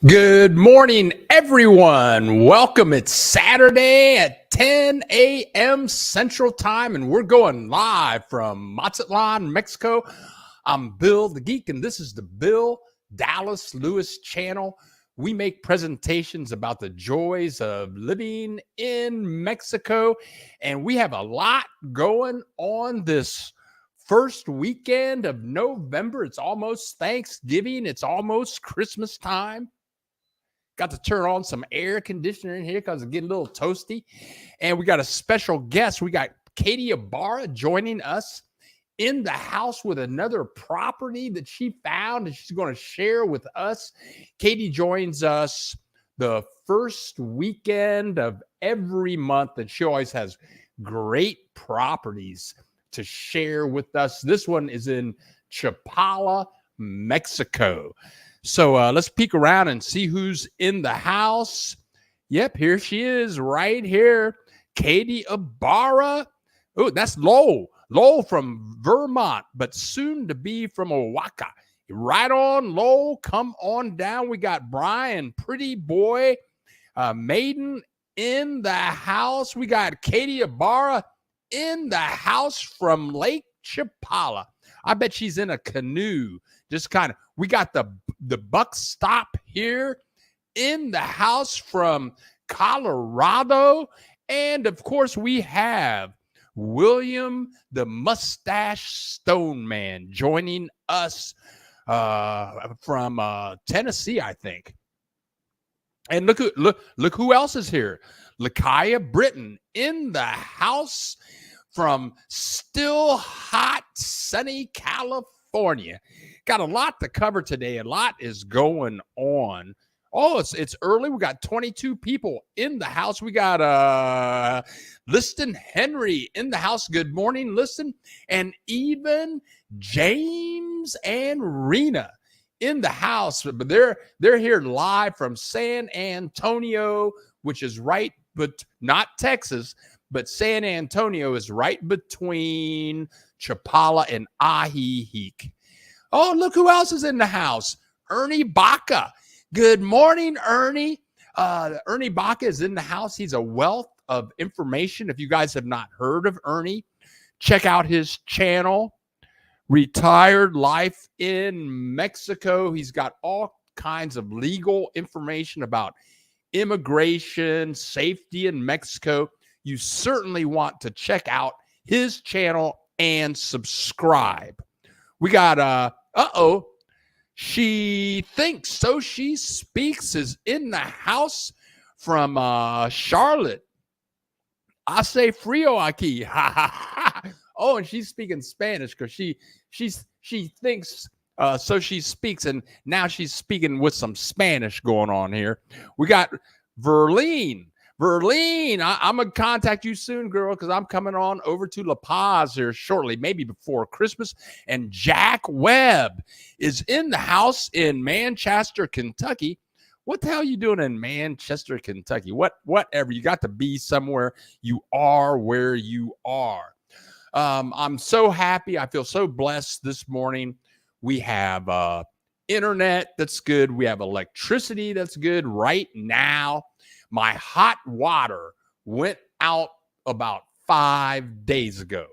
Good morning, everyone. Welcome. It's Saturday at 10 a.m. Central Time, and we're going live from Mazatlan, Mexico. I'm Bill the Geek, and this is the Bill Dallas Lewis channel. We make presentations about the joys of living in Mexico, and we have a lot going on this first weekend of November. It's almost Thanksgiving. It's almost Christmas time. Got to turn on some air conditioner in here because it's getting a little toasty. And we got a special guest. We got Katie Ibarra joining us in the house with another property that she found and she's going to share with us. Katie joins us the first weekend of every month, and she always has great properties to share with us. This one is in Chapala, Mexico. So let's peek around and see who's in the house. Yep, here she is right here. Katie Ibarra. Oh, that's Lowell. Lowell from Vermont, but soon to be from Oaxaca. Right on, Lowell. Come on down. We got Brian, pretty boy, Maiden in the house. We got Katie Ibarra in the house from Lake Chapala. I bet she's in a canoe. Just kind of, we got the buck stop here in the house from Colorado. And of course, we have William the Mustache Stone Man joining us from Tennessee, I think. And look who else is here. Lakaya Britton in the house from still hot, sunny California. Got a lot to cover today. A lot is going on. Oh, it's early. We got 22 people in the house. We got Liston Henry in the house. Good morning, Liston. And even James and Rena in the house. But they're here live from San Antonio, which is right, but not Texas, but San Antonio is right between Chapala and Ajijic. Oh, look who else is in the house. Ernie Baca. Good morning, Ernie. Ernie Baca is in the house. He's a wealth of information. If you guys have not heard of Ernie, check out his channel, Retired Life in Mexico. He's got all kinds of legal information about immigration, safety in Mexico. You certainly want to check out his channel and subscribe. We got, She Thinks So She Speaks is in the house from Charlotte. Hace frío aquí. Oh, and she's speaking Spanish because she thinks so she speaks, and now she's speaking with some Spanish going on here. We got Verlene. Verlene, I'm going to contact you soon, girl, because I'm coming on over to La Paz here shortly, maybe before Christmas. And Jack Webb is in the house in Manchester, Kentucky. What the hell are you doing in Manchester, Kentucky? Whatever. You got to be somewhere. You are where you are. I'm so happy. I feel so blessed this morning. We have internet that's good. We have electricity that's good right now. My hot water went out about 5 days ago.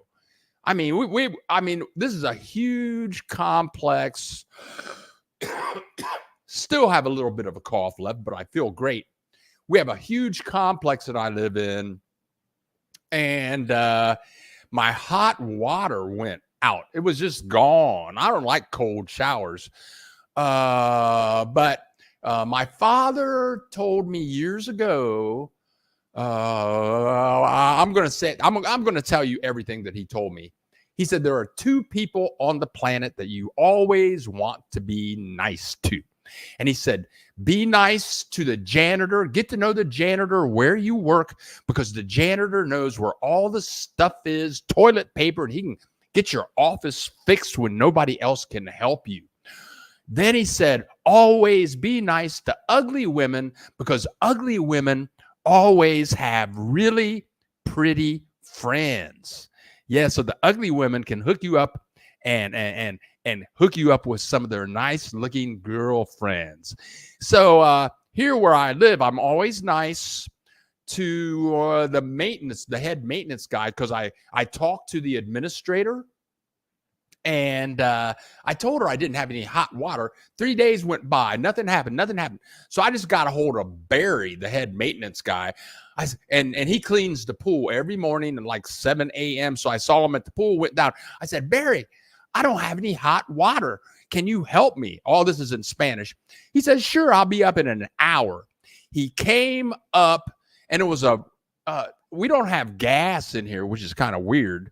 I mean, I mean, this is a huge complex. Still have a little bit of a cough left, but I feel great. We have a huge complex that I live in, and my hot water went out. It was just gone. I don't like cold showers, but my father told me years ago, I'm going to say, I'm going to tell you everything that he told me. He said, there are two people on the planet that you always want to be nice to. And he said, be nice to the janitor, get to know the janitor where you work, because the janitor knows where all the stuff is, toilet paper, and he can get your office fixed when nobody else can help you. Then he said, always be nice to ugly women, because ugly women always have really pretty friends. Yeah, so the ugly women can hook you up and hook you up with some of their nice looking girlfriends. So here where I live, I'm always nice to the head maintenance guy, because I talked to the administrator. And I told her I didn't have any hot water. 3 days went by. Nothing happened. So I just got a hold of Barry, the head maintenance guy. And he cleans the pool every morning at like 7 a.m. So I saw him at the pool, went down. I said, Barry, I don't have any hot water. Can you help me? All this is in Spanish. He says, sure, I'll be up in an hour. He came up, and it was we don't have gas in here, which is kind of weird.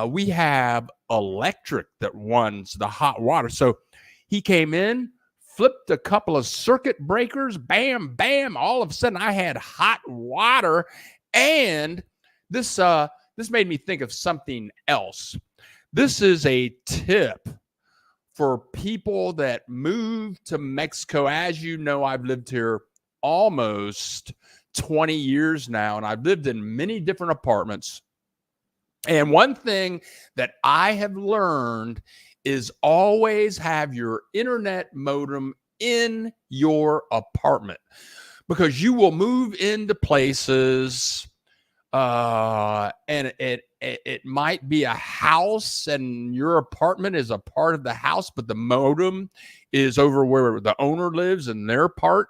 We have electric that runs the hot water. So he came in, flipped a couple of circuit breakers, bam, bam. All of a sudden I had hot water. And this made me think of something else. This is a tip for people that move to Mexico. As you know, I've lived here almost 20 years now, and I've lived in many different apartments. And one thing that I have learned is always have your internet modem in your apartment, because you will move into places and it might be a house and your apartment is a part of the house, but the modem is over where the owner lives in their part.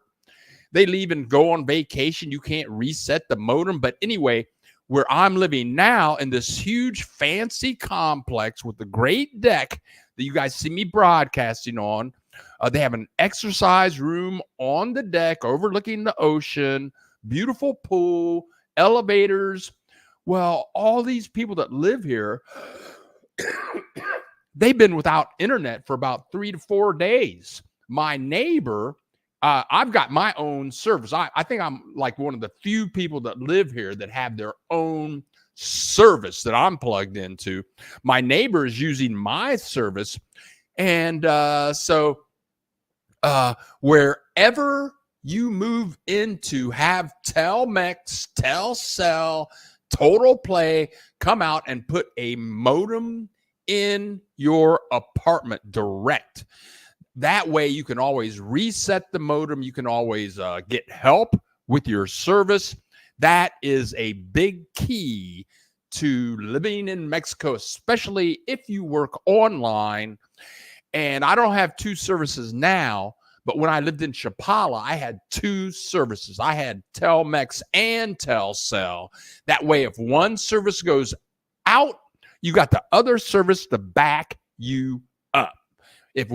They leave and go on vacation. You can't reset the modem. But anyway, where I'm living now, in this huge fancy complex with the great deck that you guys see me broadcasting on, they have an exercise room on the deck overlooking the ocean, beautiful pool, elevators. Well, all these people that live here, they've been without internet for about 3 to 4 days. My neighbor, I've got my own service. I think I'm like one of the few people that live here that have their own service that I'm plugged into. My neighbor is using my service. And so wherever you move into, have Telmex, Telcel, Total Play come out and put a modem in your apartment direct. That way you can always reset the modem. You can always get help with your service. That is a big key to living in Mexico, especially if you work online. And I don't have 2 services now, but when I lived in Chapala, I had 2 services. I had Telmex and Telcel. That way, if one service goes out, you got the other service to back you up. If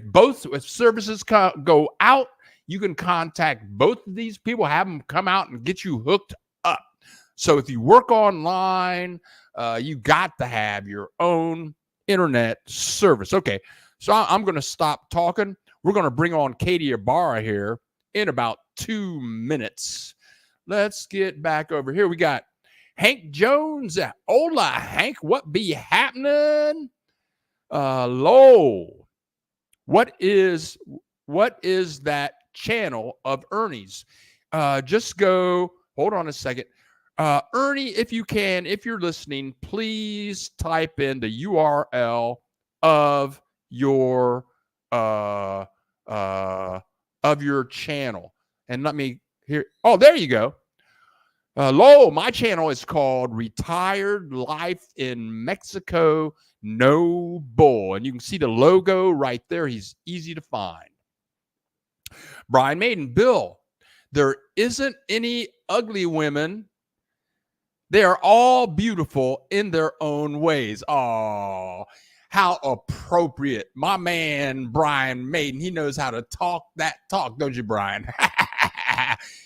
both services go out, you can contact both of these people, have them come out and get you hooked up. So if you work online, you got to have your own internet service. Okay, so I'm going to stop talking. We're going to bring on Katie Ibarra here in about 2 minutes. Let's get back over here. We got Hank Jones. Hola, Hank. What be happening? Lo, what is that channel of Ernie's? Just go, hold on a second. Ernie, if you can, if you're listening, please type in the URL of your channel. And let me hear. Oh, there you go. Hello, my channel is called Retired Life in Mexico No Bull. And you can see the logo right there. He's easy to find. Brian Maiden, Bill, there isn't any ugly women. They are all beautiful in their own ways. Oh, how appropriate. My man, Brian Maiden, he knows how to talk that talk, don't you, Brian?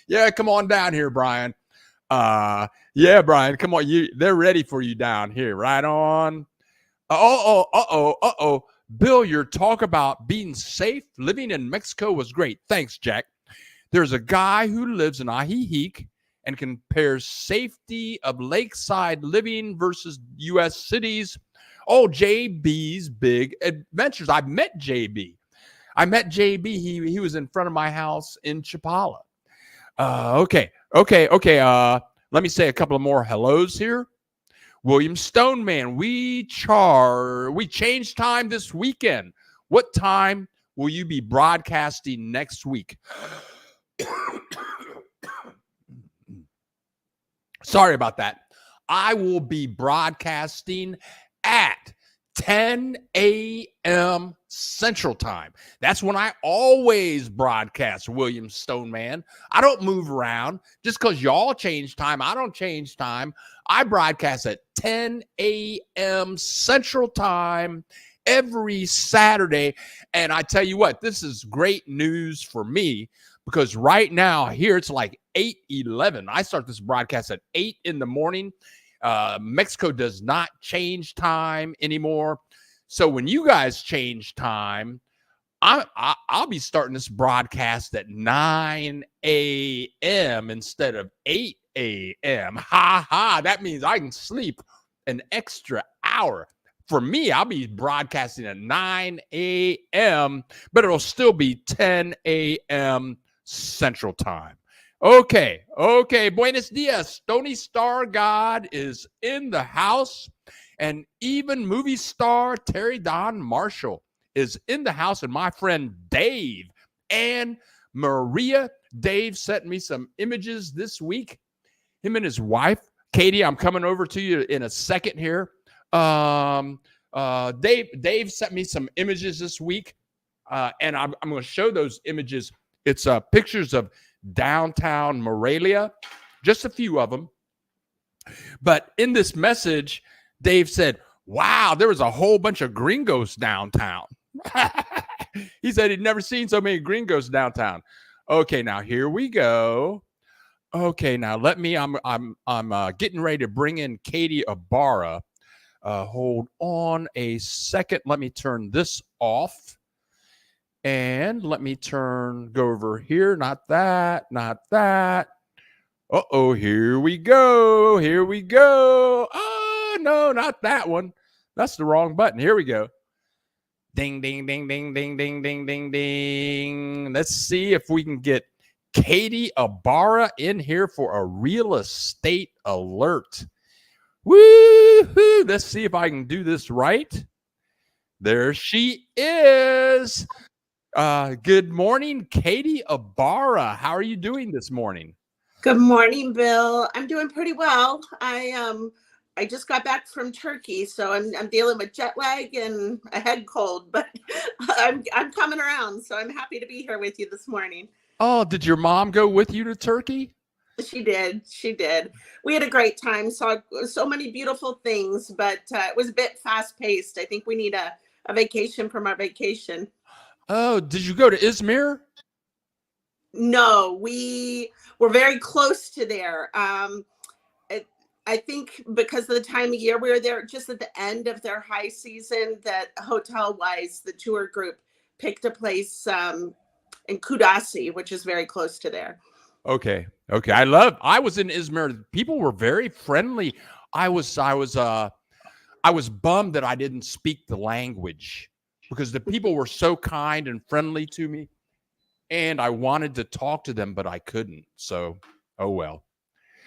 Yeah, come on down here, Brian. Yeah, Brian, come on. They're ready for you down here. Right on. Bill, your talk about being safe living in Mexico was great. Thanks, Jack. There's a guy who lives in Ajijic and compares safety of lakeside living versus U.S. cities. Oh, JB's Big Adventures. I've met JB. He was in front of my house in Chapala. Okay. Let me say a couple of more hellos here. William Stoneman, we changed time this weekend. What time will you be broadcasting next week? Sorry about that. I will be broadcasting at 10 a.m. Central Time. That's when I always broadcast, William Stoneman. I don't move around. Just because y'all change time, I don't change time. I broadcast at 10 a.m. Central Time every Saturday. And I tell you what, this is great news for me because right now here it's like 8:11. I start this broadcast at 8 in the morning. Mexico does not change time anymore. So when you guys change time, I'll be starting this broadcast at 9 a.m. instead of 8 a.m. Ha ha. That means I can sleep an extra hour. For me, I'll be broadcasting at 9 a.m., but it'll still be 10 a.m. Central Time. Okay. Buenos dias. Stony Star God is in the house, and even movie star Terry Don Marshall is in the house, and my friend Dave and Maria. Dave sent me some images this week. Him and his wife, Katie. I'm coming over to you in a second here. Dave sent me some images this week, and I'm going to show those images. It's pictures of downtown Morelia, just a few of them. But in this message, Dave said, wow, there was a whole bunch of gringos downtown. He said he'd never seen so many gringos downtown. Okay, now here we go. Okay, now I'm getting ready to bring in Katie Ibarra. Hold on a second. Let me turn this off. And let me go over here. Not that. Uh-oh, here we go. Oh, no, not that one. That's the wrong button. Here we go. Ding, ding, ding, ding, ding, ding, ding, ding, ding. Let's see if we can get Katie Ibarra in here for a real estate alert. Woo-hoo! Let's see if I can do this right. There she is. Good morning, Katie Ibarra. How are you doing this morning? Good morning, Bill. I'm doing pretty well. I just got back from Turkey, so I'm dealing with jet lag and a head cold, but I'm coming around, so I'm happy to be here with you this morning. Oh, did your mom go with you to Turkey? She did. We had a great time. Saw so many beautiful things, but it was a bit fast paced. I think we need a vacation from our vacation. Oh, did you go to Izmir? No, we were very close to there. I think because of the time of year we were there, just at the end of their high season, that hotel-wise, the tour group picked a place in Kudasi, which is very close to there. Okay. I was in Izmir. People were very friendly. I was bummed that I didn't speak the language because the people were so kind and friendly to me, and I wanted to talk to them, but I couldn't. So, oh well.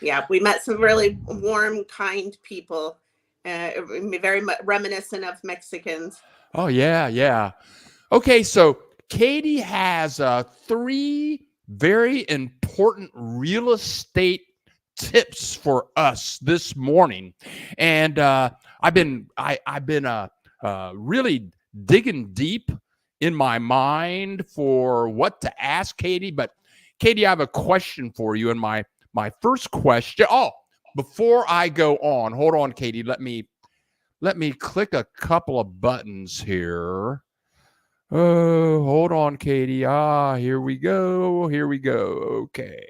Yeah, we met some really warm, kind people, very reminiscent of Mexicans. Oh, yeah. Okay, so Katie has 3 very important real estate tips for us this morning, and I've been really digging deep in my mind for what to ask Katie. But Katie, I have a question for you, and my first question. Oh, before I go on, hold on, Katie. Let me click a couple of buttons here. Oh, hold on, Katie. Here we go. Okay.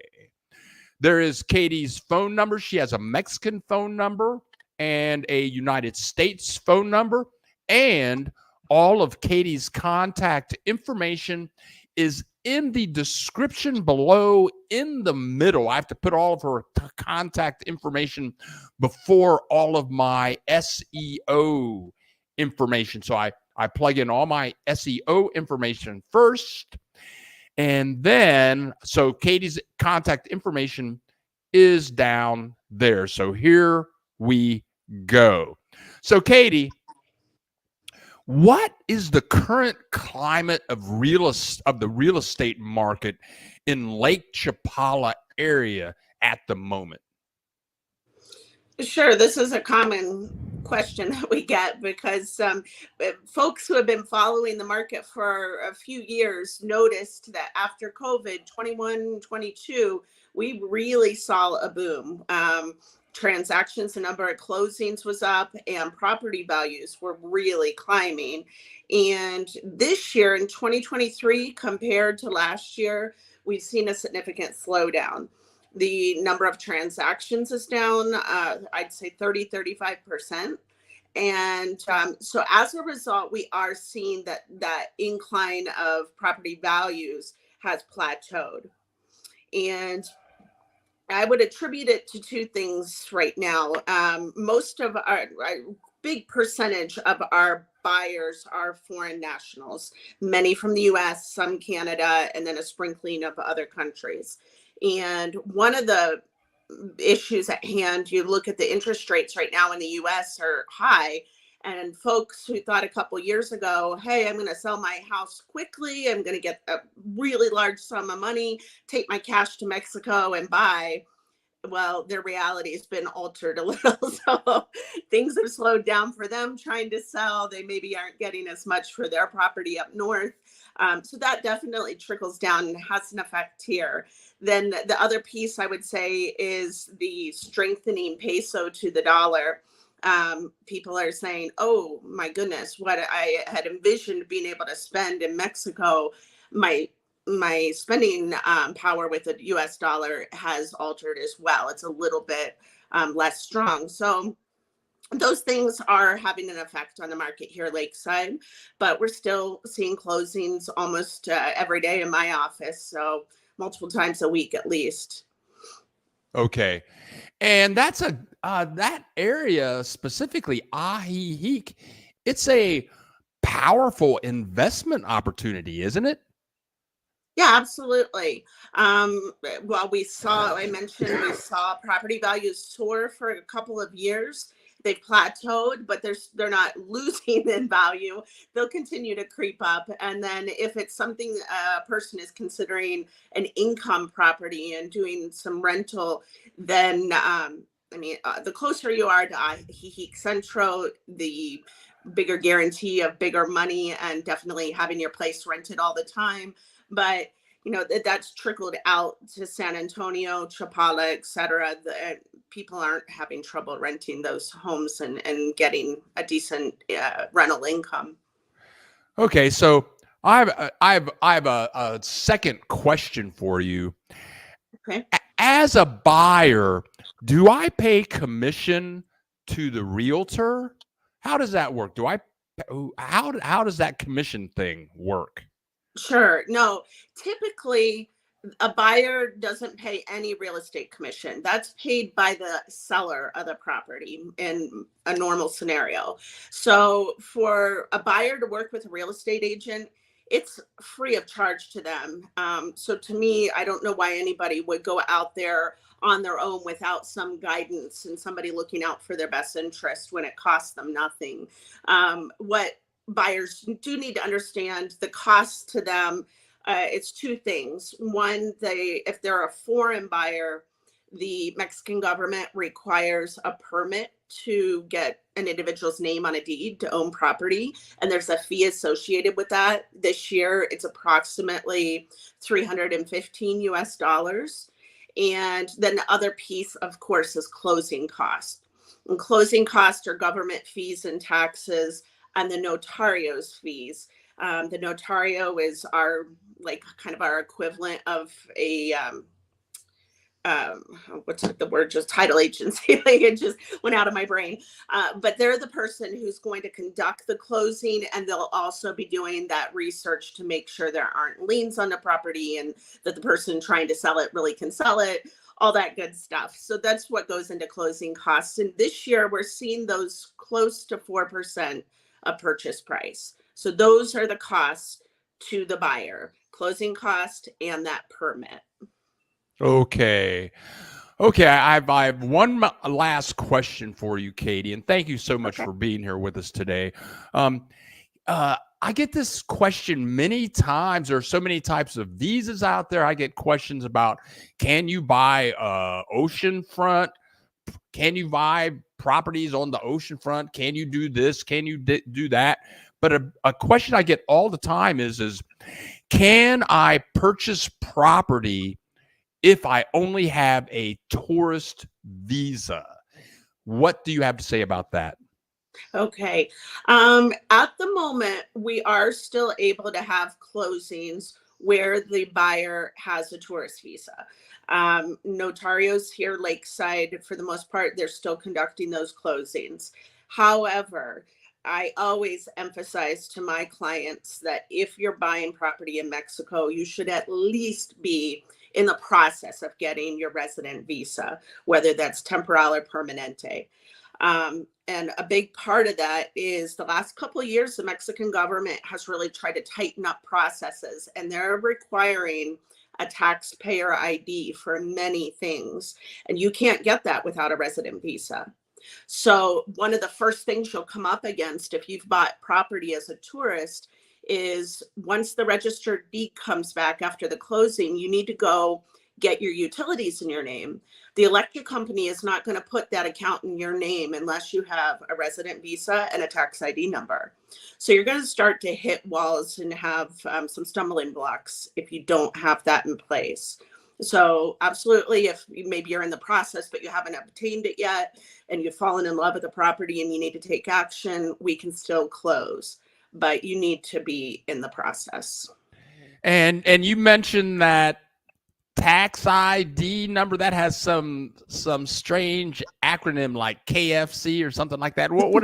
There is Katie's phone number. She has a Mexican phone number and a United States phone number, and all of Katie's contact information is in the description below in the middle. I have to put all of her contact information before all of my SEO information. So I plug in all my SEO information first. And then, so Katie's contact information is down there. So here we go. So, Katie, what is the current climate of the real estate market in Lake Chapala area at the moment? Sure, this is a common question that we get because folks who have been following the market for a few years noticed that after COVID 21, 22, we really saw a boom. Transactions, the number of closings was up, and property values were really climbing. And this year in 2023, compared to last year, we've seen a significant slowdown. The number of transactions is down, I'd say 35%. And so as a result, we are seeing that incline of property values has plateaued. And I would attribute it to two things right now. Most of our big percentage of our buyers are foreign nationals, many from the US, some Canada, and then a sprinkling of other countries. And one of the issues at hand, you look at the interest rates right now in the US are high. And folks who thought a couple years ago, hey, I'm going to sell my house quickly, I'm going to get a really large sum of money, take my cash to Mexico and buy. Well, their reality has been altered a little. So things have slowed down for them trying to sell. They maybe aren't getting as much for their property up north. So that definitely trickles down and has an effect here. Then the other piece I would say is the strengthening peso to the dollar. People are saying, oh my goodness, what I had envisioned being able to spend in Mexico, my spending power with the US dollar has altered as well. It's a little bit less strong. So those things are having an effect on the market here lakeside, but we're still seeing closings almost every day in my office. So multiple times a week at least. Okay. And that's that area specifically, Ahihic, it's a powerful investment opportunity, isn't it? Yeah, absolutely. Well, I mentioned we saw property values soar for a couple of years. They've plateaued, but they're not losing in value. They'll continue to creep up. And then if it's something a person is considering an income property and doing some rental, then the closer you are to Ajijic Centro, the bigger guarantee of bigger money and definitely having your place rented all the time. But that's trickled out to San Antonio, Chapala, et cetera. People aren't having trouble renting those homes and getting a decent rental income. Okay, so I have a second question for you. Okay. As a buyer, do I pay commission to the realtor? How does that work? How does that commission thing work? Sure. No, typically a buyer doesn't pay any real estate commission. That's paid by the seller of the property in a normal scenario. So for a buyer to work with a real estate agent, it's free of charge to them. So to me, I don't know why anybody would go out there on their own without some guidance and somebody looking out for their best interest when it costs them nothing. What buyers do need to understand the cost to them, it's two things. One, if they're a foreign buyer, the Mexican government requires a permit to get an individual's name on a deed to own property, and there's a fee associated with that. This year it's approximately 315 US dollars. And then the other piece, of course, is closing costs. And closing costs are government fees and taxes, and the notario's fees. The notario is kind of our equivalent of a what's the word? Just title agency. Like it just went out of my brain. But they're the person who's going to conduct the closing, and they'll also be doing that research to make sure there aren't liens on the property and that the person trying to sell it really can sell it. All that good stuff. So that's what goes into closing costs. And this year we're seeing those close to 4% of purchase price. So those are the costs to the buyer, closing cost and that permit. Okay. Okay, I have one last question for you, Katie, and thank you so much Okay. for being here with us today. Um, I get this question many times. There are so many types of visas out there. I get questions about, can you buy oceanfront? Can you buy properties on the oceanfront? Can you do this? Can you do that? But a question I get all the time is can I purchase property if I only have a tourist visa? What do you have to say about that? Okay. At the moment, we are still able to have closings where the buyer has a tourist visa. Notarios here lakeside, for the most part, they're still conducting those closings. However, I always emphasize to my clients that if you're buying property in Mexico, you should at least be in the process of getting your resident visa, whether that's temporal or permanente. And a big part of that is the last couple of years, the Mexican government has really tried to tighten up processes, and they're requiring a taxpayer ID for many things. And you can't get that without a resident visa. So one of the first things you'll come up against if you've bought property as a tourist is once the registered deed comes back after the closing, you need to go get your utilities in your name. The electric company is not going to put that account in your name unless you have a resident visa and a tax ID number. So you're going to start to hit walls and have some stumbling blocks if you don't have that in place. So absolutely, if maybe you're in the process, but you haven't obtained it yet, and you've fallen in love with the property and you need to take action, we can still close, but you need to be in the process. And you mentioned that tax ID number that has some strange acronym like KFC or something like that. What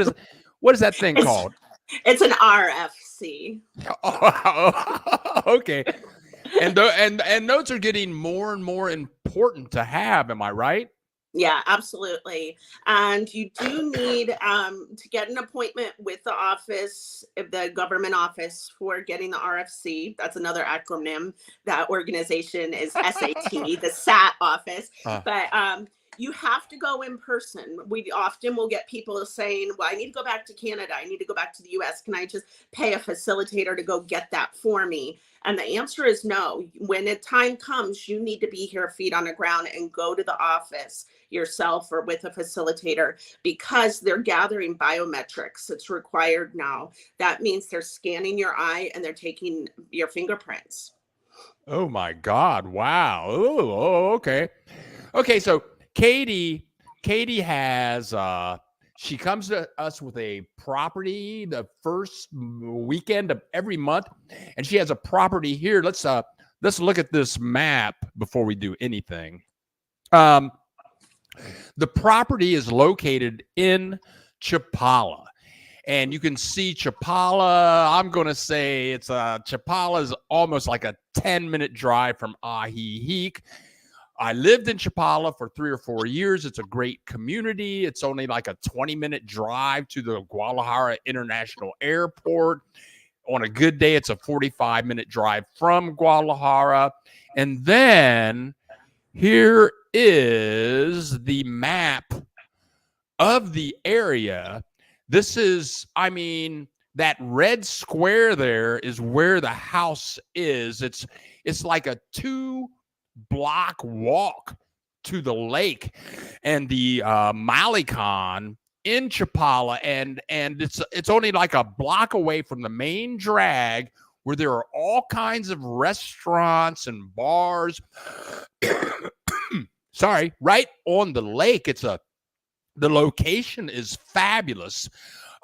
is that thing called? It's an RFC. Oh, okay. And those are getting more and more important to have. Am I right? Yeah, absolutely. And you do need to get an appointment with the office, the government office for getting the RFC. That's another acronym. That organization is SAT, the SAT office. But you have to go in person. We often will get people saying, well, I need to go back to Canada. I need to go back to the US. Can I just pay a facilitator to go get that for me? And the answer is no. When the time comes, you need to be here, feet on the ground, and go to the office yourself or with a facilitator because they're gathering biometrics. It's required now. That means they're scanning your eye and they're taking your fingerprints. Oh my God! Wow. Oh, okay. Okay, so Katie has she comes to us with a property the first weekend of every month, and she has a property here. Let's look at this map before we do anything. The property is located in Chapala. And you can see Chapala. I'm going to say Chapala is almost like a 10-minute drive from Ajijic. I lived in Chapala for 3 or 4 years. It's a great community. It's only like a 20-minute drive to the Guadalajara International Airport. On a good day, it's a 45-minute drive from Guadalajara. And then here is the map of the area. This is, that red square there is where the house is. It's like a 2-block walk to the lake and the Malecon in Chapala, and it's only like a block away from the main drag where there are all kinds of restaurants and bars. Sorry, right on the lake. The location is fabulous.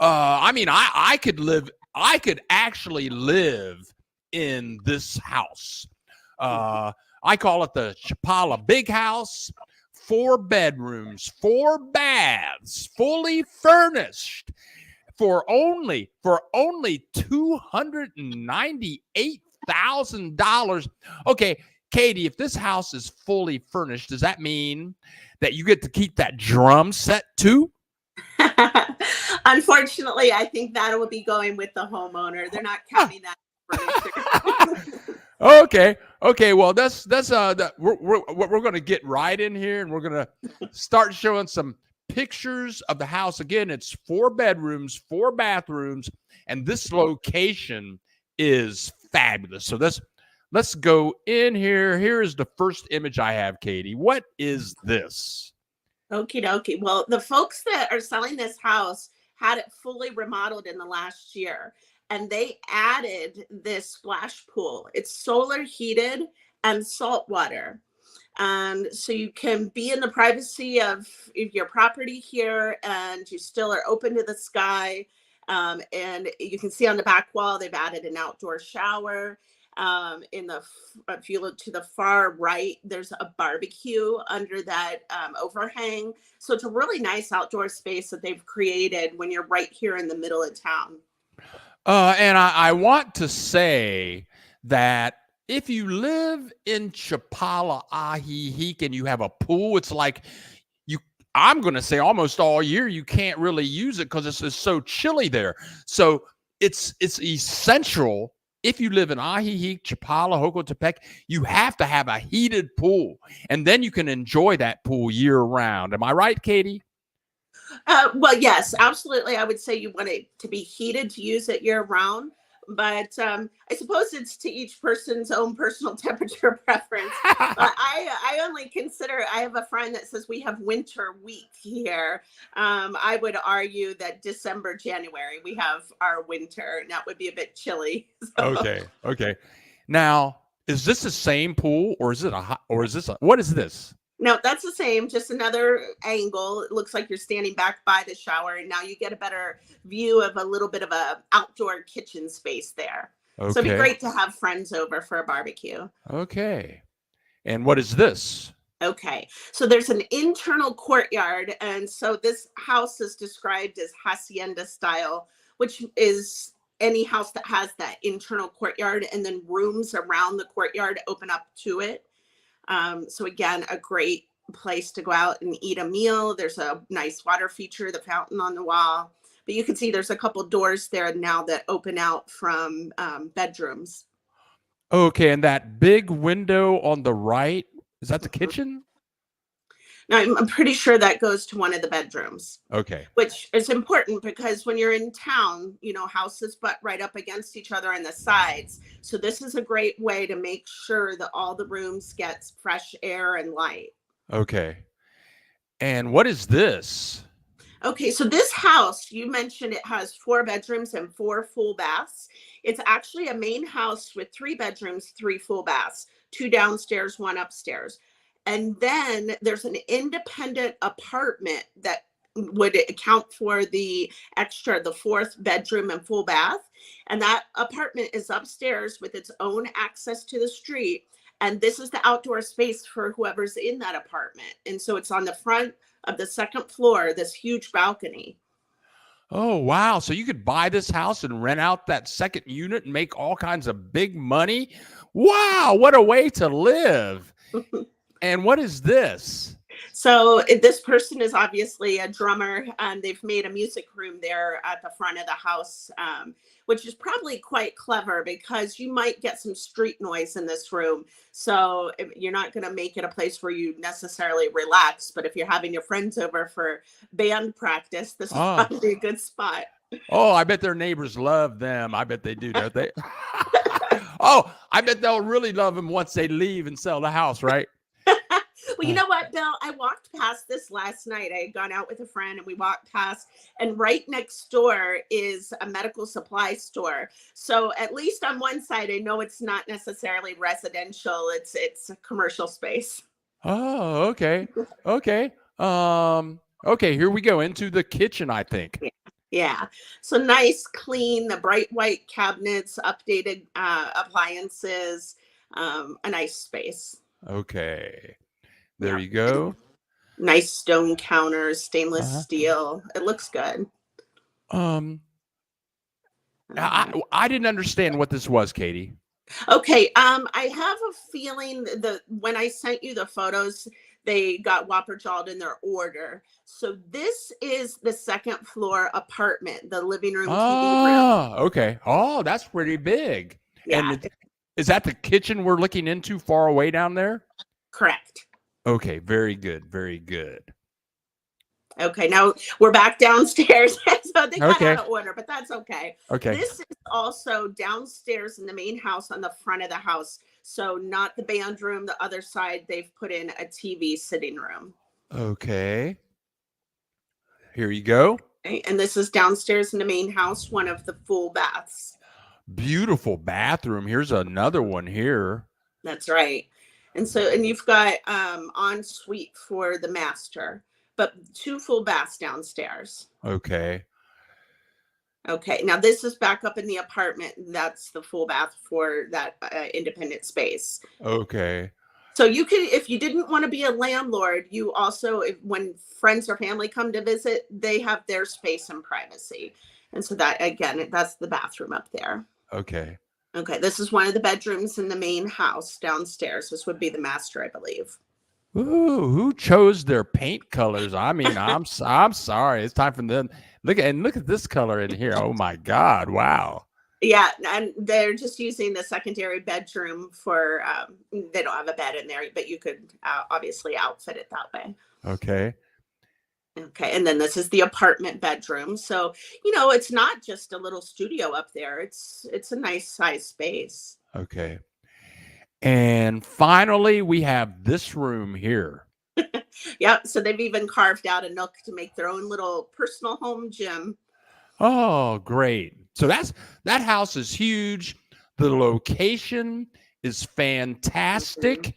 I could actually live in this house. I call it the Chapala Big House. 4 bedrooms, 4 baths, fully furnished for only $298,000. Okay, Katie, if this house is fully furnished, does that mean that you get to keep that drum set too? Unfortunately, I think that will be going with the homeowner. They're not counting that furniture. Okay. Okay. Well, we're going to get right in here, and we're going to start showing some pictures of the house. Again, it's 4 bedrooms, 4 bathrooms, and this location is fabulous. So let's go in here. Here is the first image I have, Katie. What is this? Okie dokie. Well, the folks that are selling this house had it fully remodeled in the last year, and they added this splash pool. It's solar heated and salt water. So you can be in the privacy of your property here, and you still are open to the sky. And you can see on the back wall, they've added an outdoor shower. If you look to the far right, there's a barbecue under that overhang. So it's a really nice outdoor space that they've created when you're right here in the middle of town. And I want to say that if you live in Chapala, Ahihic, and you have a pool, it's like I'm going to say almost all year you can't really use it because it's just so chilly there. So it's essential. If you live in Ahihic, Chapala, Hokotepec, you have to have a heated pool, and then you can enjoy that pool year round. Am I right, Katie? Well, yes, absolutely. I would say you want it to be heated to use it year round, but I suppose it's to each person's own personal temperature preference. But I only consider, I have a friend that says we have winter week here. I would argue that December, January, we have our winter, and that would be a bit chilly. So. Okay. Now, is this the same pool, or is what is this? No, that's the same, just another angle. It looks like you're standing back by the shower, and now you get a better view of a little bit of a outdoor kitchen space there. Okay. So it'd be great to have friends over for a barbecue. Okay. And what is this? Okay. So there's an internal courtyard, and so this house is described as hacienda style, which is any house that has that internal courtyard, and then rooms around the courtyard open up to it. So again, a great place to go out and eat a meal. There's a nice water feature, the fountain on the wall, but you can see there's a couple doors there now that open out from bedrooms. Okay, and that big window on the right, is that the kitchen? Now, I'm pretty sure that goes to one of the bedrooms. Okay. Which is important because when you're in town, houses butt right up against each other on the sides. So this is a great way to make sure that all the rooms get fresh air and light. Okay. And what is this? Okay, so this house, you mentioned it has 4 bedrooms and 4 full baths. It's actually a main house with 3 bedrooms, 3 full baths, 2 downstairs, 1 upstairs. And then there's an independent apartment that would account for the 4th bedroom and full bath. And that apartment is upstairs with its own access to the street. And this is the outdoor space for whoever's in that apartment. And so it's on the front of the 2nd floor, this huge balcony. Oh, wow. So you could buy this house and rent out that 2nd unit and make all kinds of big money. Wow. What a way to live. And what is this? So this person is obviously a drummer, and they've made a music room there at the front of the house, which is probably quite clever because you might get some street noise in this room. So you're not going to make it a place where you necessarily relax. But if you're having your friends over for band practice, this is probably a good spot. Oh, I bet their neighbors love them. I bet they do, don't they? Oh, I bet they'll really love them once they leave and sell the house, right? Well, you know what, Bill? I walked past this last night. I had gone out with a friend and we walked past, and right next door is a medical supply store. So at least on one side, I know it's not necessarily residential. It's a commercial space. Oh, okay. Okay. Okay, here we go into the kitchen, I think. Yeah. So nice, clean, the bright white cabinets, updated appliances, a nice space. Okay. There you go. Nice stone counters, stainless steel. It looks good. I didn't understand what this was, Katie. Okay. I have a feeling that when I sent you the photos, they got whopper-jawed in their order. So this is the 2nd floor apartment, the living room, TV room. Okay. Oh, that's pretty big. Yeah. And Is that the kitchen we're looking into far away down there? Correct. Okay, very good, very good. Okay, now we're back downstairs. So they got Okay, out of order, but that's okay. okay, This is also downstairs in the main house on the front of the house. So not the band room, the other side, they've put in a TV sitting room. okay. Here you go. Okay, and this is downstairs in the main house, one of the full baths. Beautiful bathroom. Here's another one here. That's right. And you've got ensuite for the master, but 2 full baths downstairs. Okay, Okay, now this is back up in the apartment. That's the full bath for that independent space. okay, So you could, if you didn't want to be a landlord, you also, when friends or family come to visit, they have their space and privacy. And so that, again, that's the bathroom up there. okay. Okay, this is one of the bedrooms in the main house downstairs. This would be the master, I believe. Ooh, who chose their paint colors? I mean, I'm sorry. It's time for them. Look at this color in here. Oh my God! Wow. Yeah, and they're just using the secondary bedroom for, they don't have a bed in there, but you could obviously outfit it that way. Okay. Okay, and then this is the apartment bedroom. So, it's not just a little studio up there. It's a nice size space. Okay. And finally, we have this room here. Yep, so they've even carved out a nook to make their own little personal home gym. Oh, great. So that house is huge. The location is fantastic.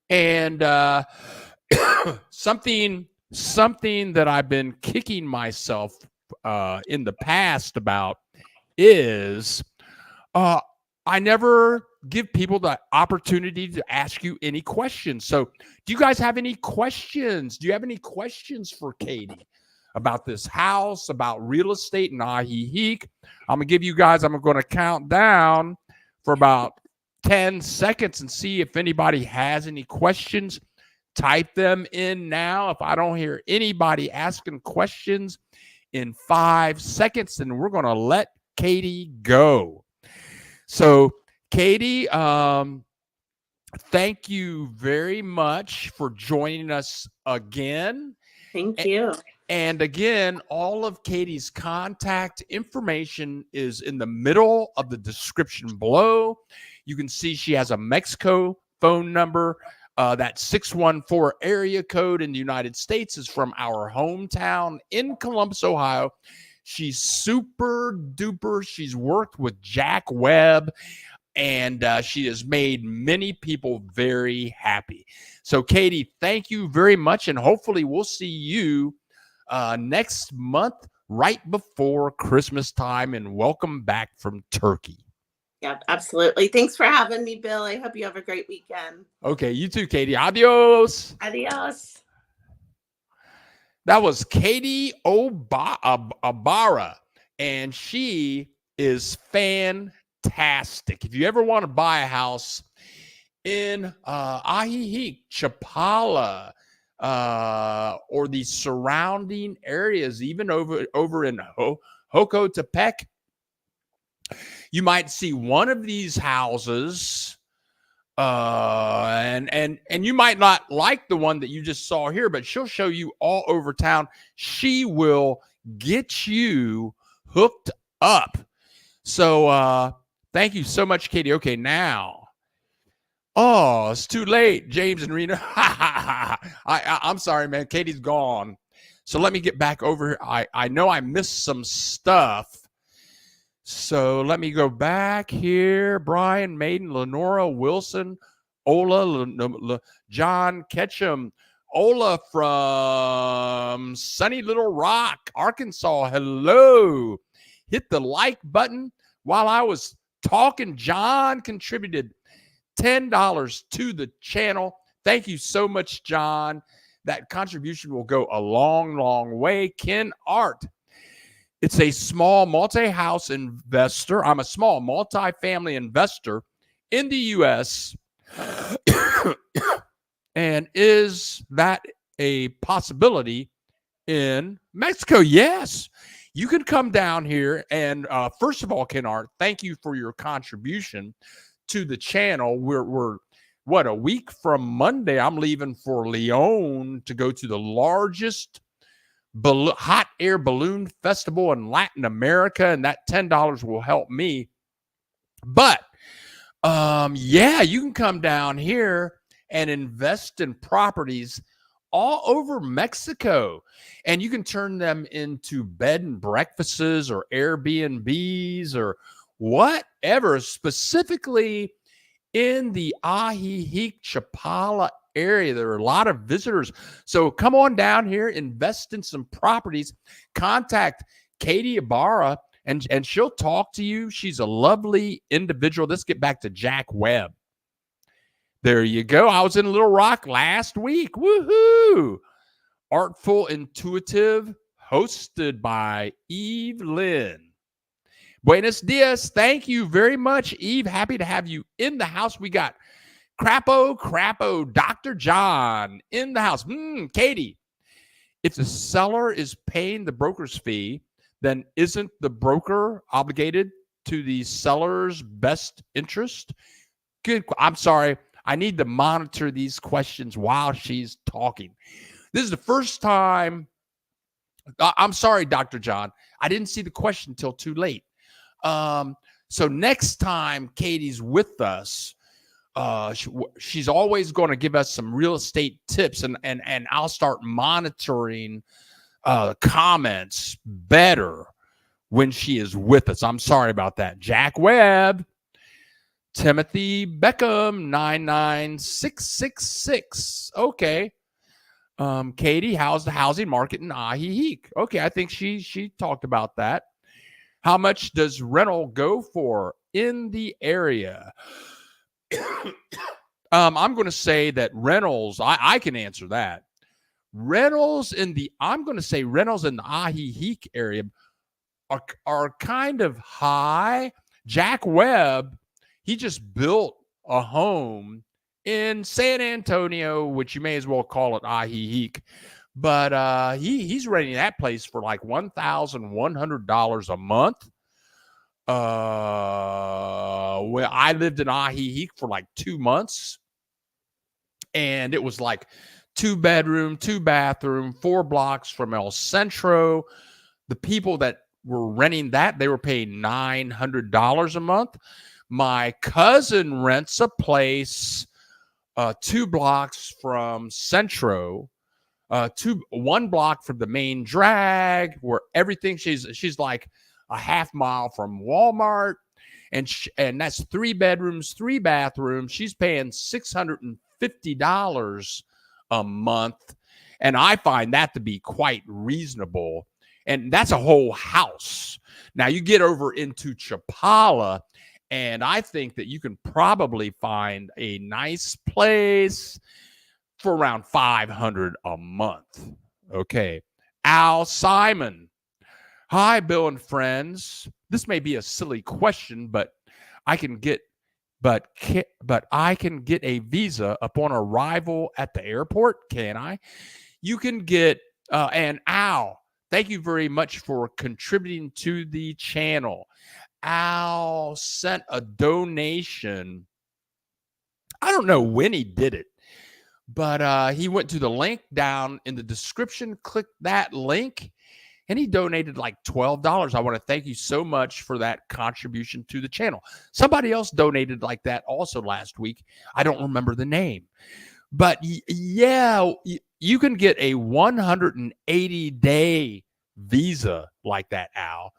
And something that I've been kicking myself in the past about is I never give people the opportunity to ask you any questions. So do you guys have any questions? Do you have any questions for Katie about this house, about real estate in Ahihique? I'm going to count down for about 10 seconds and see if anybody has any questions. Type them in now. If I don't hear anybody asking questions in 5 seconds, then we're going to let Katie go. So, Katie, thank you very much for joining us again. Thank you. And again, all of Katie's contact information is in the middle of the description below. You can see she has a Mexico phone number. That 614 area code in the United States is from our hometown in Columbus, Ohio. She's super duper. She's worked with Jack Webb, and she has made many people very happy. So, Katie, thank you very much, and hopefully we'll see you next month right before Christmas time, and welcome back from Turkey. Yeah, absolutely. Thanks for having me, Bill. I hope you have a great weekend. Okay, you too, Katie. Adios. Adios. That was Katie Ibarra, and she is fantastic. If you ever want to buy a house in Ahihique, Chapala, or the surrounding areas, even over in Hocotepec, you might see one of these houses, and you might not like the one that you just saw here, but she'll show you all over town. She will get you hooked up. So thank you so much, Katie. Okay, now. Oh, it's too late, James and Rena. I'm sorry, man. Katie's gone. So let me get back over here. I know I missed some stuff. So let me go back here. Brian, Maiden, Lenora, Wilson, Ola, John Ketchum, Ola from sunny Little Rock, Arkansas. Hello. Hit the like button. While I was talking, John contributed $10 to the channel. Thank you so much, John. That contribution will go a long, long way. Ken Art. It's a small multi-house investor. I'm a small multi-family investor in the U.S. And is that a possibility in Mexico? Yes. You can come down here. And first of all, Ken Art, thank you for your contribution to the channel. We're what, a week from Monday, I'm leaving for Leon to go to the largest hot air balloon festival in Latin America, and that $10 will help me. But yeah, you can come down here and invest in properties all over Mexico, and you can turn them into bed and breakfasts or Airbnbs or whatever, specifically in the Ajijic Chapala area. There are a lot of visitors. So come on down here, invest in some properties, contact Katie Ibarra, and she'll talk to you. She's a lovely individual. Let's get back to Jack Webb. There you go. I was in Little Rock last week. Woohoo! Artful Intuitive, hosted by Eve Lynn. Buenos dias. Thank you very much, Eve. Happy to have you in the house. We got Crapo, Dr. John in the house. Katie, if the seller is paying the broker's fee, then isn't the broker obligated to the seller's best interest? Good. I'm sorry. I need to monitor these questions while she's talking. This is the first time. I'm sorry, Dr. John. I didn't see the question until too late. So next time Katie's with us, she's always going to give us some real estate tips, and I'll start monitoring comments better when she is with us. I'm sorry about that. Jack Webb, Timothy Beckham, 99666. Okay. Katie, how's the housing market in Ajijic? Okay, I think she talked about that. How much does rental go for in the area? I'm going to say that rentals, I can answer that. I'm going to say rentals in the Ajijic area are kind of high. Jack Webb, he just built a home in San Antonio, which you may as well call it Ajijic. But he's renting that place for like $1,100 a month. Well, I lived in Ajijic for like 2 months, and it was like 2 bedroom, 2 bathroom, 4 blocks from El Centro. The people that were renting that, they were paying $900 a month. My cousin rents a place 2 blocks from Centro, 1 block from the main drag, where everything, she's like a half mile from Walmart, and that's 3 bedrooms, 3 bathrooms. She's paying $650 a month, and I find that to be quite reasonable. And that's a whole house. Now you get over into Chapala, and I think that you can probably find a nice place for around $500 a month. Okay. Al Simon. Hi, Bill and friends. This may be a silly question, but I can get a visa upon arrival at the airport, can I? You can get and Al, thank you very much for contributing to the channel. Al sent a donation. I don't know when he did it, but he went to the link down in the description, clicked that link, and he donated like $12. I want to thank you so much for that contribution to the channel. Somebody else donated like that also last week. I don't remember the name. But yeah, you can get a 180-day visa like that, Al.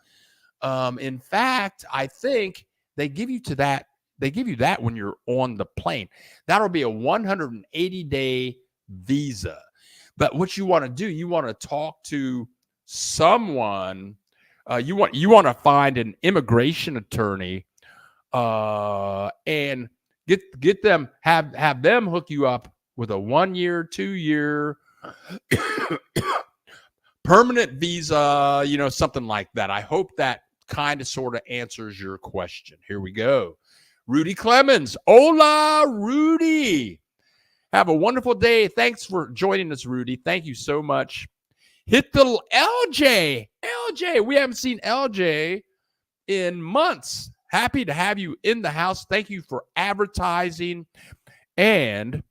In fact, I think they give you that when you're on the plane. That'll be a 180-day visa. But what you want to do, you want to talk to someone. You want to find an immigration attorney, and get them, have them hook you up with a 1-year, 2-year permanent visa, something like that. I hope that kind of sort of answers your question. Here we go. Rudy Clemens. Hola, Rudy. Have a wonderful day. Thanks for joining us, Rudy. Thank you so much. Hit the LJ. LJ. We haven't seen LJ in months. Happy to have you in the house. Thank you for advertising. And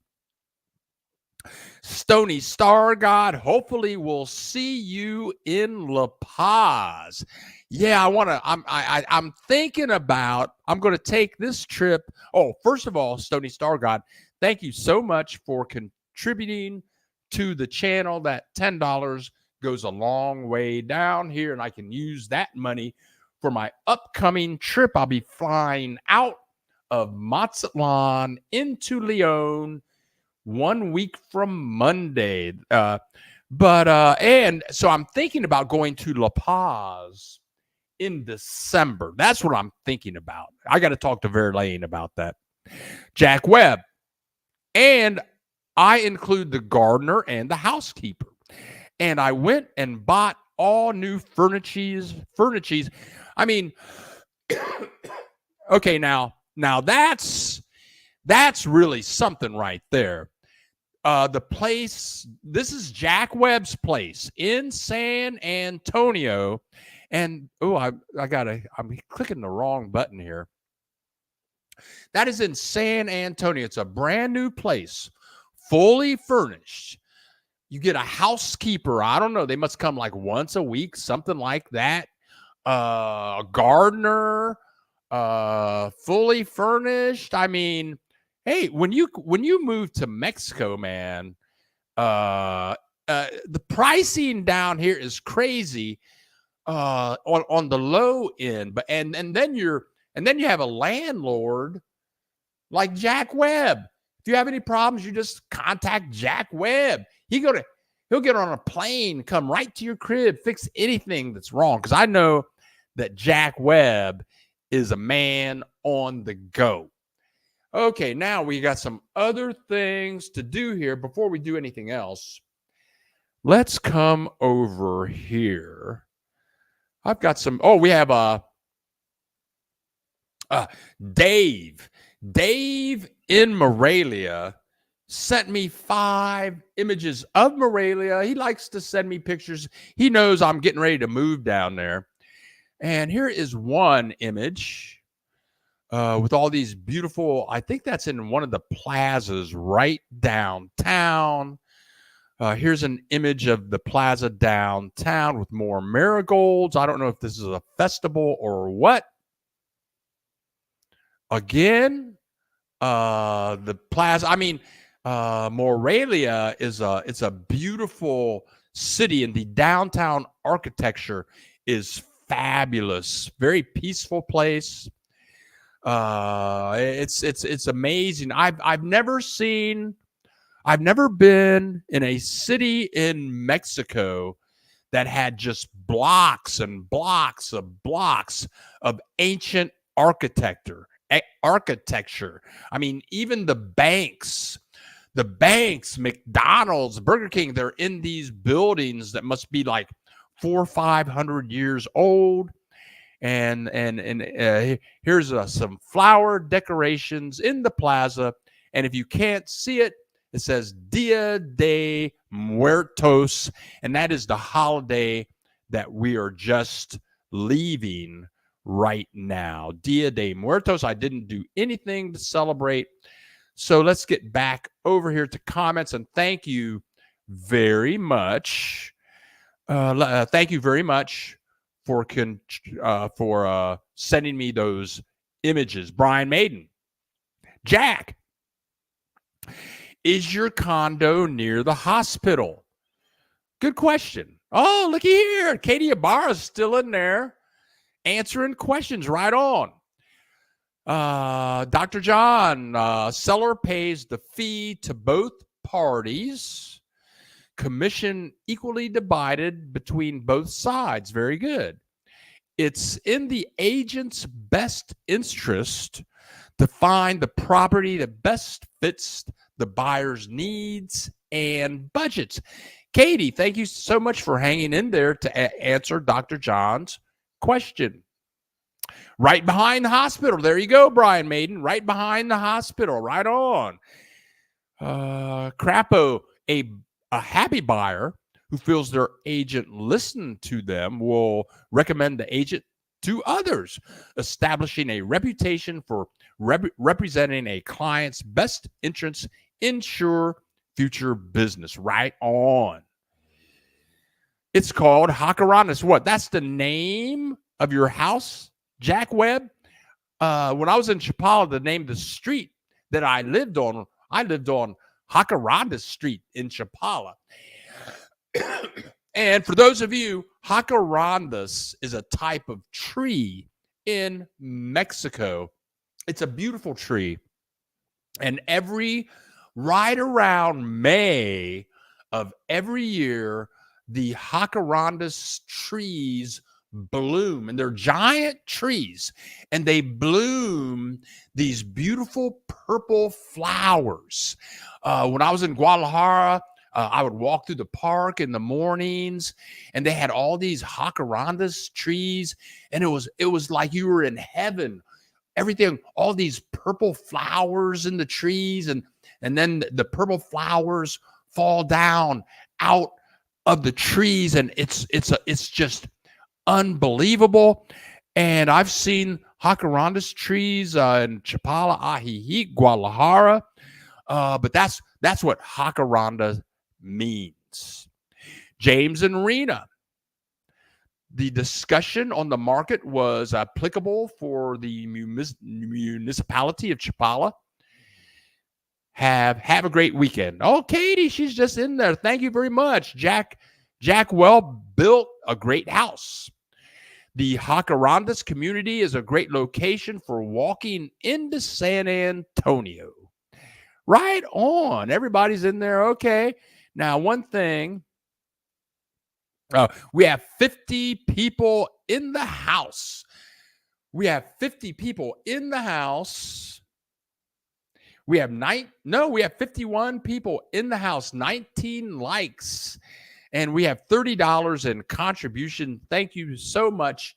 Stony Star God, hopefully we'll see you in La Paz. Yeah, I'm thinking about, I'm going to take this trip. Oh, first of all, Stony Star God, thank you so much for contributing to the channel. That $10 goes a long way down here, and I can use that money for my upcoming trip. I'll be flying out of Mazatlan into Leon 1 week from Monday. And so I'm thinking about going to La Paz in December. That's what I'm thinking about. I got to talk to Verlaine about that. Jack Webb. And I include the gardener and the housekeeper. And I went and bought all new furnitures. I mean, okay, now that's really something right there. The place, this is Jack Webb's place in San Antonio. And I'm clicking the wrong button here. That is in San Antonio. It's a brand new place, fully furnished. You get a housekeeper. I don't know. They must come like once a week, something like that. A gardener, fully furnished. I mean, hey, when you move to Mexico, man, the pricing down here is crazy on the low end. But and then you have a landlord like Jack Webb. If you have any problems, you just contact Jack Webb. He'll get on a plane, come right to your crib, fix anything that's wrong. Because I know that Jack Webb is a man on the go. Okay, now we got some other things to do here before we do anything else. Let's come over here. I've got some. Oh, we have Dave. Dave in Morelia sent me 5 images of Morelia. He likes to send me pictures. He knows I'm getting ready to move down there. And here is one image with all these beautiful, I think that's in one of the plazas right downtown. Here's an image of the plaza downtown with more marigolds. I don't know if this is a festival or what. Again, the plaza, I mean, Morelia it's a beautiful city, and the downtown architecture is fabulous. Very peaceful place. It's amazing. I've never been in a city in Mexico that had just blocks and blocks of ancient architecture. I mean, even the banks, McDonald's, Burger King, they're in these buildings that must be like 400 or 500 years old. And here's some flower decorations in the plaza. And if you can't see it, it says Dia de Muertos, and that is the holiday that we are just leaving right now. Dia de Muertos. I didn't do anything to celebrate. So let's get back over here to comments, and thank you very much. Thank you very much for sending me those images. Brian Maiden. Jack, is your condo near the hospital? Good question. Oh, looky here. Katie Ibarra's still in there answering questions right on. Dr. John, seller pays the fee to both parties. Commission equally divided between both sides. Very good. It's in the agent's best interest to find the property that best fits the buyer's needs and budgets. Katie, thank you so much for hanging in there to answer Dr. John's question. Right behind the hospital. There you go, Brian Maiden. Right behind the hospital. Right on. Crapo, a happy buyer who feels their agent listened to them will recommend the agent to others, establishing a reputation for representing a client's best interests, ensure future business. Right on. It's called Jacarandas. What? That's the name of your house, Jack Webb? When I was in Chapala, the name of the street that I lived on Jacarandas Street in Chapala. And for those of you, jacarandas is a type of tree in Mexico. It's a beautiful tree. And right around May of every year, the jacarandas trees bloom, and they're giant trees, and they bloom these beautiful purple flowers. When I was in Guadalajara, I would walk through the park in the mornings, and they had all these jacarandas trees, and it was like you were in heaven. Everything, all these purple flowers in the trees, and then the purple flowers fall down out of the trees, and it's just unbelievable. And I've seen jacarandas trees in Chapala, Ajijic, Guadalajara, but that's what jacaranda means. James and Rena, the discussion on the market was applicable for the municipality of Chapala. Have a great weekend. Oh, Katie, she's just in there. Thank you very much. Jack well built a great house. The Jacarandas community is a great location for walking into San Antonio. Right on. Everybody's in there. Okay. Now, one thing, we have 50 people in the house. We have 50 people in the house. We have 51 people in the house, 19 likes, and we have $30 in contribution. Thank you so much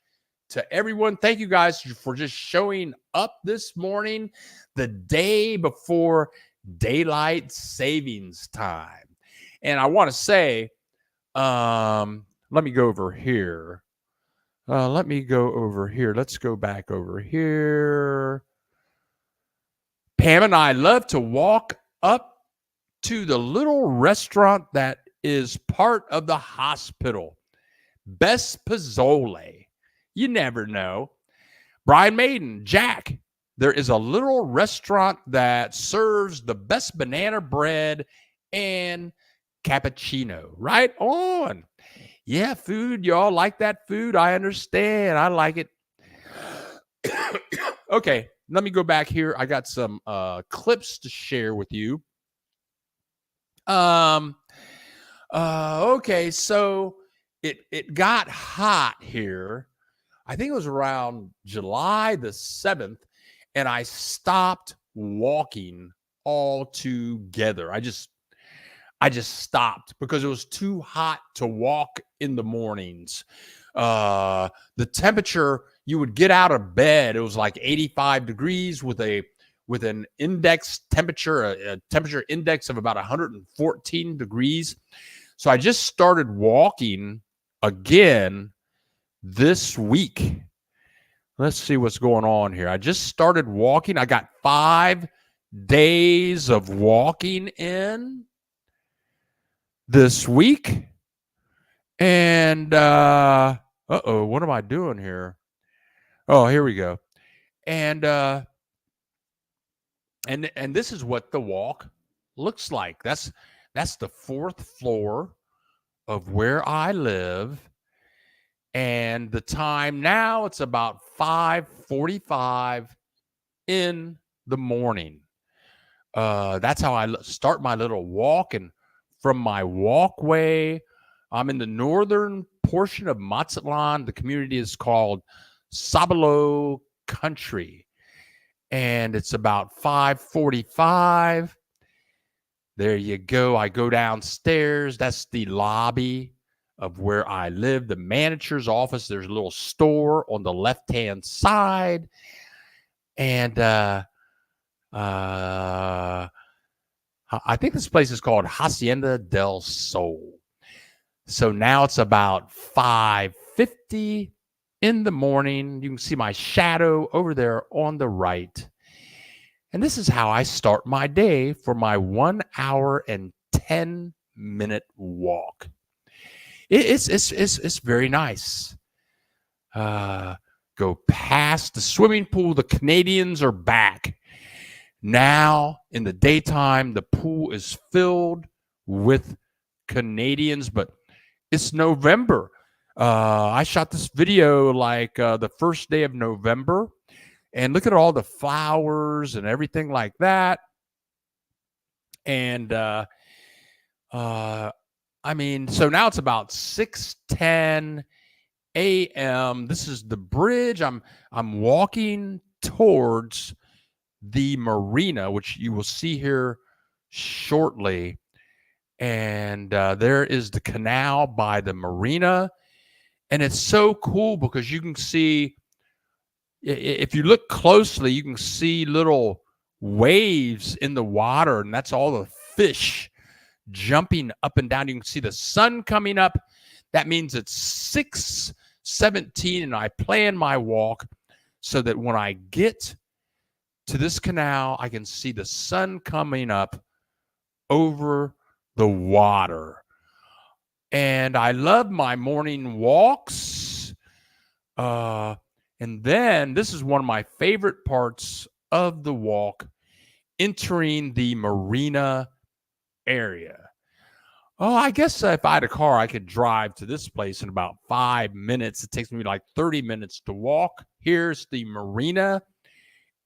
to everyone. Thank you guys for just showing up this morning, the day before daylight savings time. And I want to say, let me go over here. Let's go back over here. Pam and I love to walk up to the little restaurant that is part of the hospital. Best Pozole. You never know. Brian Maiden, Jack, there is a little restaurant that serves the best banana bread and cappuccino. Right on. Yeah, food. Y'all like that food? I understand. I like it. Okay. Let me go back here. I got some clips to share with you. Okay, so it got hot here. I think it was around July the 7th, and I stopped walking altogether. I just stopped because it was too hot to walk in the mornings. The temperature, you would get out of bed, it was like 85 degrees with an index temperature, a temperature index of about 114 degrees. So I just started walking again this week. Let's see what's going on here. I just started walking. I got 5 days of walking in this week. And what am I doing here? Oh, here we go. And this is what the walk looks like. That's the 4th floor of where I live. And the time now, it's about 5:45 in the morning. That's how I start my little walk. And from my walkway, I'm in the northern portion of Mazatlan. The community is called Sabalo Country. And it's about 5:45. There you go. I go downstairs. That's the lobby of where I live. The manager's office. There's a little store on the left-hand side. And I think this place is called Hacienda del Sol. So now it's about 5:50 in the morning. You can see my shadow over there on the right. And this is how I start my day for my 1 hour and 10-minute walk. It's very nice. Go past the swimming pool. The Canadians are back. Now, in the daytime, the pool is filled with Canadians, but it's November. I shot this video like the first day of November, and look at all the flowers and everything like that. And I mean, so now it's about 6:10 a.m. This is the bridge. I'm walking towards the marina, which you will see here shortly. And there is the canal by the marina. And it's so cool because you can see, if you look closely, you can see little waves in the water, and that's all the fish jumping up and down. You can see the sun coming up. That means it's 6:17, and I plan my walk so that when I get to this canal, I can see the sun coming up over the water. And I love my morning walks. And then this is one of my favorite parts of the walk, entering the marina area. Oh, I guess if I had a car, I could drive to this place in about 5 minutes. It takes me like 30 minutes to walk. Here's the marina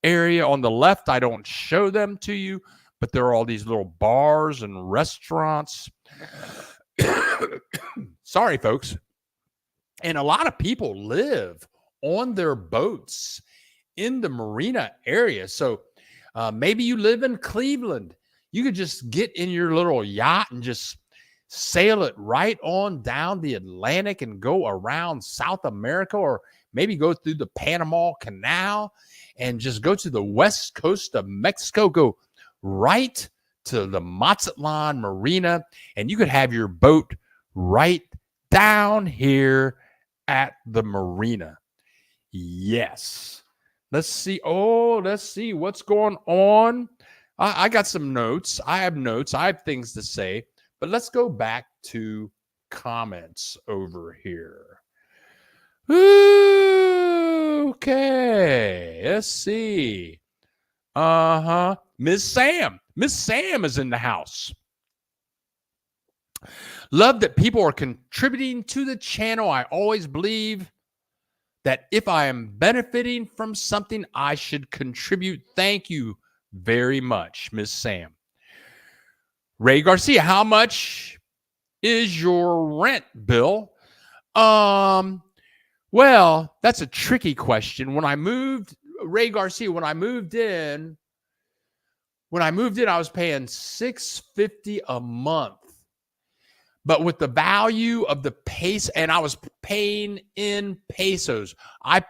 area on the left. I don't show them to you, but there are all these little bars and restaurants. Sorry, folks. And a lot of people live on their boats in the marina area. So maybe you live in Cleveland. You could just get in your little yacht and just sail it right on down the Atlantic and go around South America, or maybe go through the Panama Canal and just go to the west coast of Mexico, go right to the Mazatlan Marina, and you could have your boat right down here at the marina. Yes. Let's see. Oh, let's see what's going on. I got some notes. I have notes. I have things to say, but let's go back to comments over here. Okay. Let's see. Miss Sam. Miss Sam is in the house. Love that people are contributing to the channel. I always believe that if I am benefiting from something, I should contribute. Thank you very much, Miss Sam. Ray Garcia, how much is your rent, Bill? Well, that's a tricky question. When I moved, Ray Garcia, when I moved in, I was paying $650 a month. But with the value of the peso, and I was paying in pesos. I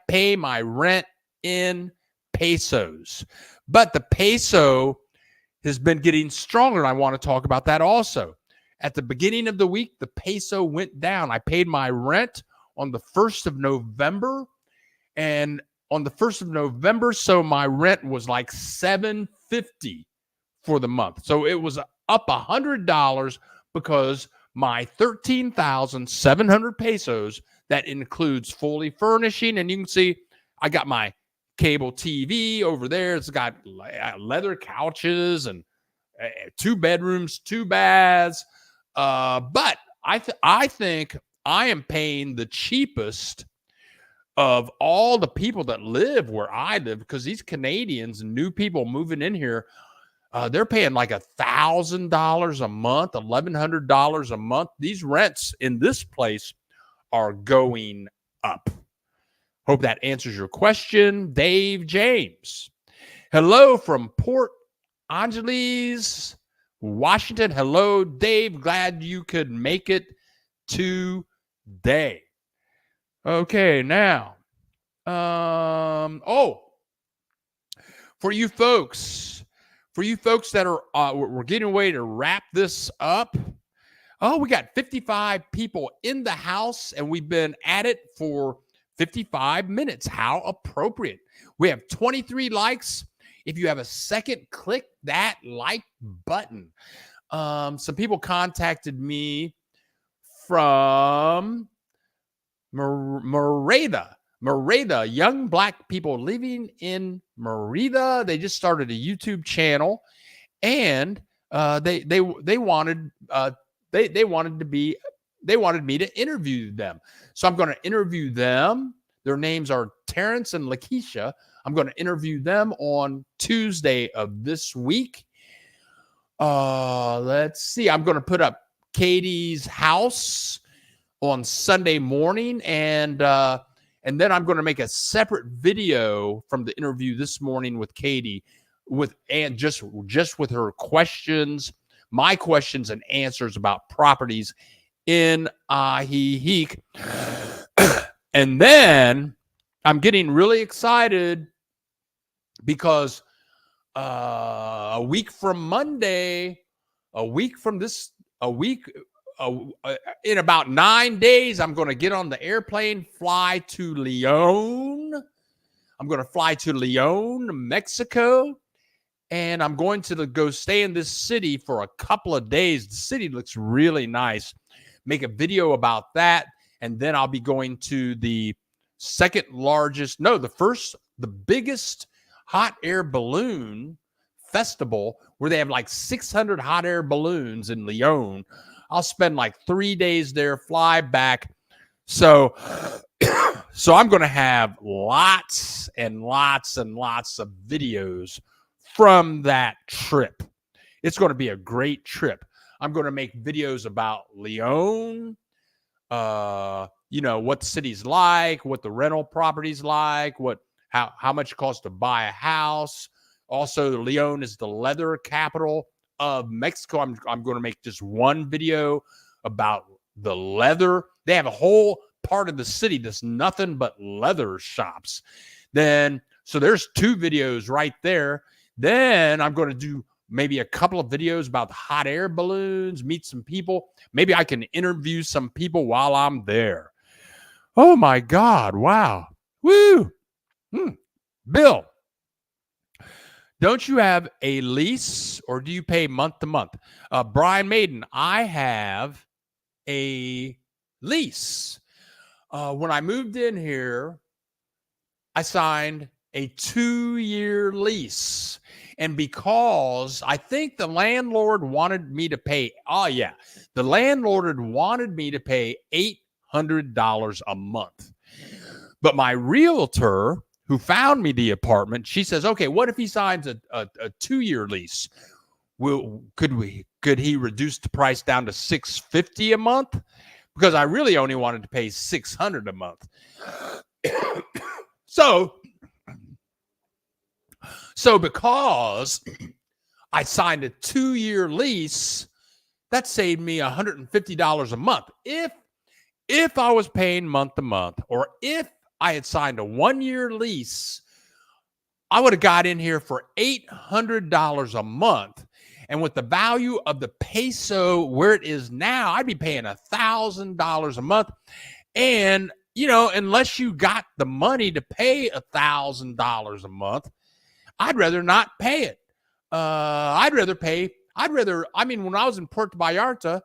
pay my rent in pesos. But the peso has been getting stronger, and I want to talk about that also. At the beginning of the week, the peso went down. I paid my rent on the 1st of November, and on the 1st of November, so my rent was like $750 for the month. So it was up $100 because my 13,700 pesos, that includes fully furnishing, and you can see I got my cable TV over there. It's got leather couches and 2 bedrooms, 2 baths. But I think I am paying the cheapest of all the people that live where I live, because these Canadians and new people moving in here, they're paying like $1,000 a month, $1,100 a month. These rents in this place are going up. Hope that answers your question. Dave James. Hello from Port Angeles, Washington. Hello, Dave. Glad you could make it today. Okay, now. For you folks that are, we're getting ready to wrap this up. Oh, we got 55 people in the house, and we've been at it for 55 minutes. How appropriate. We have 23 likes. If you have a second, click that like button. Some people contacted me from Morelia, young Black people living in Morelia. They just started a YouTube channel, and they wanted me to interview them. So I'm going to interview them. Their names are Terrence and Lakeisha. I'm going to interview them on Tuesday of this week. Let's see. I'm going to put up Katie's house on Sunday morning, and then I'm going to make a separate video from the interview this morning with Katie, just with her questions, my questions and answers about properties in Ahiheek. And then I'm getting really excited because a week from Monday, in about 9 days, I'm going to get on the airplane, fly to Leon. I'm going to fly to Leon, Mexico, and I'm going to go stay in this city for a couple of days. The city looks really nice. Make a video about that, and then I'll be going to the the biggest hot air balloon festival where they have like 600 hot air balloons in Leon. I'll spend like 3 days there, fly back. So I'm going to have lots and lots and lots of videos from that trip. It's going to be a great trip. I'm going to make videos about Leon, what the city's like, what the rental property's like, how much it costs to buy a house. Also, Leon is the leather capital of Mexico. I'm going to make just one video about the leather. They have a whole part of the city that's nothing but leather shops. So there's 2 videos right there. Then I'm going to do maybe a couple of videos about the hot air balloons, meet some people. Maybe I can interview some people while I'm there. Oh my God. Wow. Woo. Bill, don't you have a lease or do you pay month to month? Brian Maiden, I have a lease. When I moved in here, I signed a 2-year lease. And because I think the landlord wanted me to pay, the landlord wanted me to pay $800 a month. But my realtor, who found me the apartment, she says, okay, what if he signs a 2-year lease? Could he reduce the price down to $650 a month? Because I really only wanted to pay $600 a month. So because I signed a 2-year lease, that saved me $150 a month. If I was paying month to month, or if I had signed a 1-year lease, I would have got in here for $800 a month. And with the value of the peso where it is now, I'd be paying $1,000 a month. And, unless you got the money to pay $1,000 a month, I'd rather not pay it. When I was in Puerto Vallarta,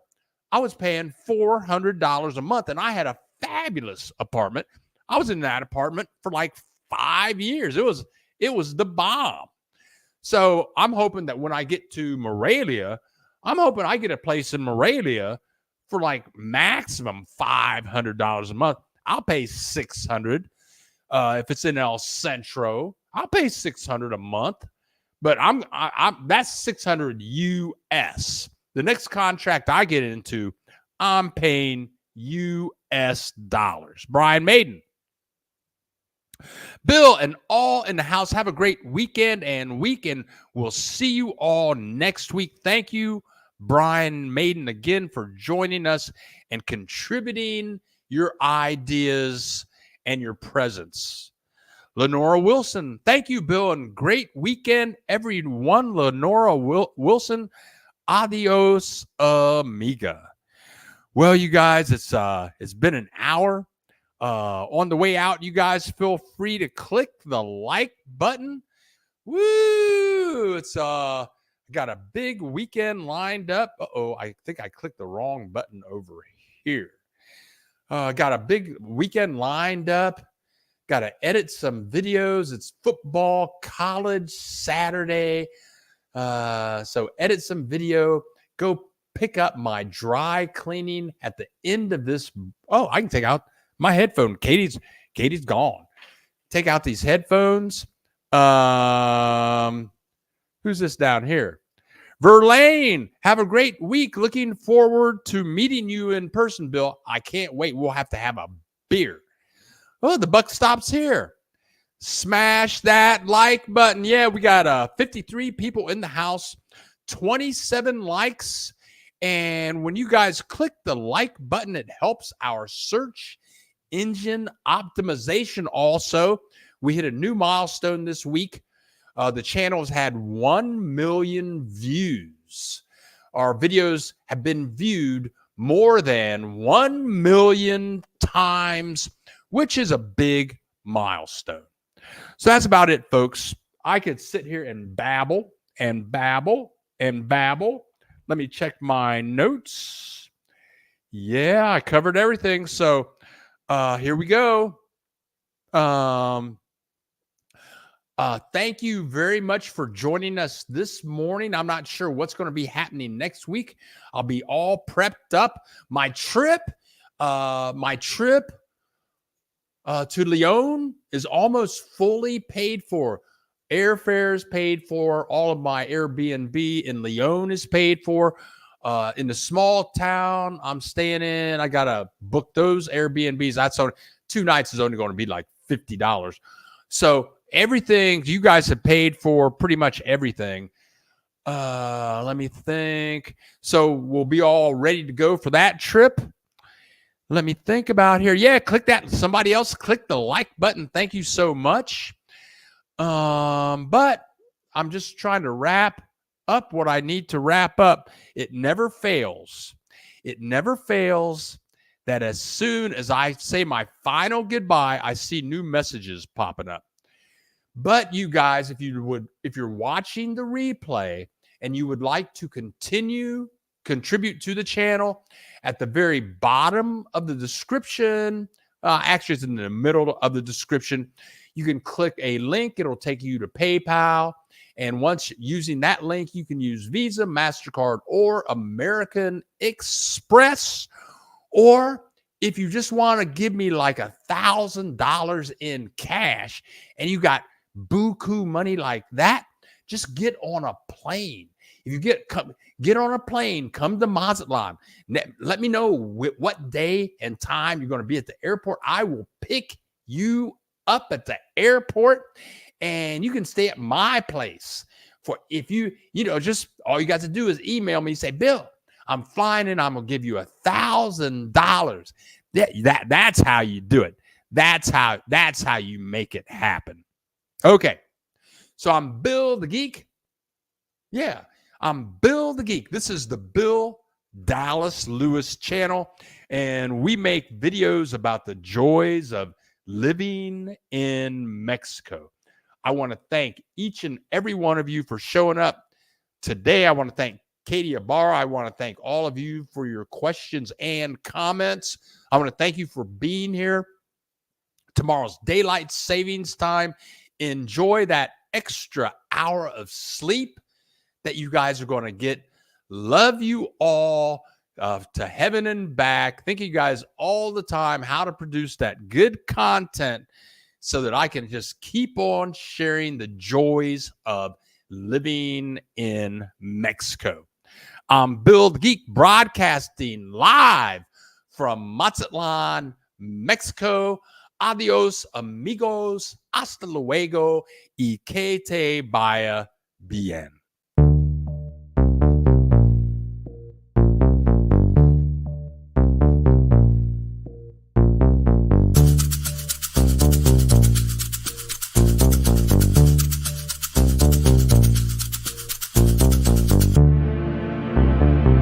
I was paying $400 a month, and I had a fabulous apartment. I was in that apartment for like 5 years. It was the bomb. So I'm hoping that when I get to Morelia, I get a place in Morelia for like maximum $500 a month. I'll pay $600. If it's in El Centro, I'll pay $600 a month. But that's $600 US. The next contract I get into, I'm paying US dollars. Brian Maiden. Bill and all in the house, have a great weekend and we'll see you all next week. Thank you, Brian Maiden, again for joining us and contributing your ideas and your presence. Lenora Wilson, thank you, Bill, and great weekend, everyone. Lenora Wilson, adios, amiga. Well, you guys, it's been an hour. On the way out, you guys feel free to click the like button. Woo! It's got a big weekend lined up. I think I clicked the wrong button over here. Got a big weekend lined up. Got to edit some videos. It's football, college, Saturday. So edit some video. Go pick up my dry cleaning at the end of this. Oh, I can take out my headphone. Katie's gone. Take out these headphones. Who's this down here? Verlaine, have a great week. Looking forward to meeting you in person, Bill. I can't wait. We'll have to have a beer. Oh, the buck stops here. Smash that like button. Yeah, we got 53 people in the house, 27 likes. And when you guys click the like button, it helps our search engine optimization also. We hit a new milestone this week. The channel's had 1 million views. Our videos have been viewed more than 1 million times, which is a big milestone. So that's about it, folks. I could sit here and babble and babble and babble. Let me check my notes. Yeah, I covered everything. So here we go. Thank you very much for joining us this morning. I'm not sure what's going to be happening next week. I'll be all prepped up. My trip to Lyon is almost fully paid for. Airfares paid for. All of my Airbnb in Lyon is paid for. In the small town I'm staying in, I got to book those Airbnbs. That's only 2 nights is only going to be like $50. So everything, you guys have paid for pretty much everything. Let me think. So we'll be all ready to go for that trip. Let me think about here. Yeah, click that. Somebody else click the like button. Thank you so much. But I'm just trying to wrap up what I need to wrap up. It never fails. It never fails that as soon as I say my final goodbye, I see new messages popping up. But you guys, if you're watching the replay and you would like to contribute to the channel, at the very bottom of the description, actually it's in the middle of the description, you can click a link. It'll take you to PayPal. And once using that link, you can use Visa, MasterCard, or American Express. Or if you just want to give me like $1,000 in cash and you got buku money like that, just get on a plane. If you get on a plane, come to Mazatlan. Let me know what day and time you're going to be at the airport. I will pick you up at the airport, and you can stay at my place. For if just all you got to do is email me, say, Bill, I'm flying in. I'm gonna give you $1,000. That's how you do it. That's how you make it happen. Okay, so I'm Bill the Geek. Yeah, I'm Bill the Geek. This is the Bill Dallas Lewis channel, and we make videos about the joys of living in Mexico. I want to thank each and every one of you for showing up today. I want to thank Katie Ibarra. I want to thank all of you for your questions and comments. I want to thank you for being here. Tomorrow's daylight savings time. Enjoy that extra hour of sleep that you guys are going to get. Love you all to heaven and back. Thank you guys all the time how to produce that good content so that I can just keep on sharing the joys of living in Mexico. I'm Bill the Geek, broadcasting live from Mazatlan, Mexico. Adios, amigos. Hasta luego. Y que te vaya bien.